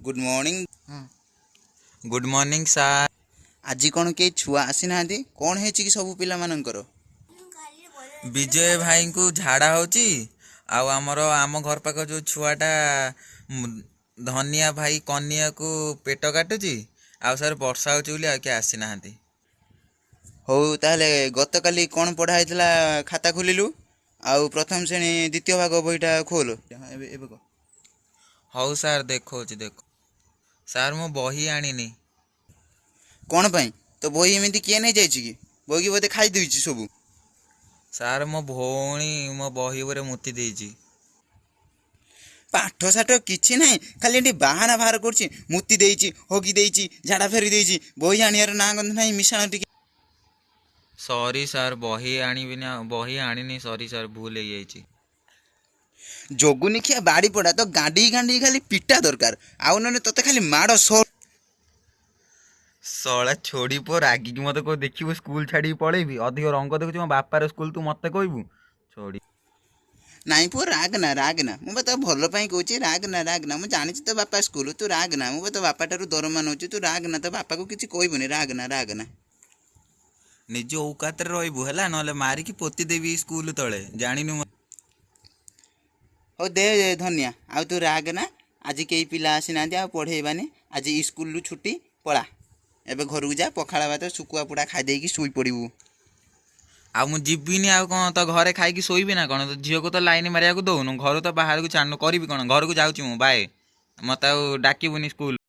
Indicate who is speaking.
Speaker 1: Good morning.
Speaker 2: Good morning सार।
Speaker 1: आज कौन के छुआ आसी ना कौन है कि सब पिला मानकर
Speaker 2: विजय भाई को झाड़ा होची आउ आम घर पाख जो छुआटा धनिया भाई कनिया को पेट काटुची आउ सर वर्षा होची बोली किए आसी ना।
Speaker 1: हो ताहले गत काली कौन पढ़ाई खाता खोलिलु आउ प्रथम श्रेणी द्वितीय भाग बहीटा खोल कह
Speaker 2: हौ सार देखो सार मो बही आनी
Speaker 1: कौन पाई तो बही एमती किए नहीं जाइए कि बही बोधे खाई देछि सब
Speaker 2: सार मो भौणी मो बही पर मुति देछि।
Speaker 1: पाठ साठ किछि नहीं खाली एटी बाहाना बाहर करछि मुति देछि होगी देछि झाड़ा फेरी देछि बही आनियार ना गंध नहीं मिशाण टिके।
Speaker 2: सॉरी सार बही आनी सॉरी सार भूल हो जाइछि।
Speaker 1: जोगुनी खिया बाड़ी पड़ा तो गांडी गांडी खाली पिटा दरकार आउ न तते खाली माड़
Speaker 2: सला छोड़ी पो रागी मत को देखिबो स्कूल छाड़ी पळेबी अधिक रंग देखु मो बापार स्कूल तू मत कहबू छोड़ी
Speaker 1: नाई पुओ रागना मु तो भल पाई कहूँ रागना मु जानी तो बापा स्कूल तू रागना मु तो बापा ठारू दरमा नौची तू रागना तो बापा को किसी कहबुनी रागना
Speaker 2: निज औकात रही है ना मारिकी पोती देवी स्कूल तले जानिनु।
Speaker 1: हो दे धनिया आउ तू रागना आज कई पिला आसी ना पढ़ेबानी आज स्कूल छुट्टी पड़ा एबे घर को जा पखाड़ा भात सुकुआ पुड़ा खाई देकी शुई पड़ू
Speaker 2: आ मु जीविनी आ कौन तो घरे खाई शोबी ना कौन तो झील को तो लाइन मारिया दौनु घर तो बाहर को छाड़ू करी कौन घर को जाऊँ बाय मत डाकबुनि स्कूल।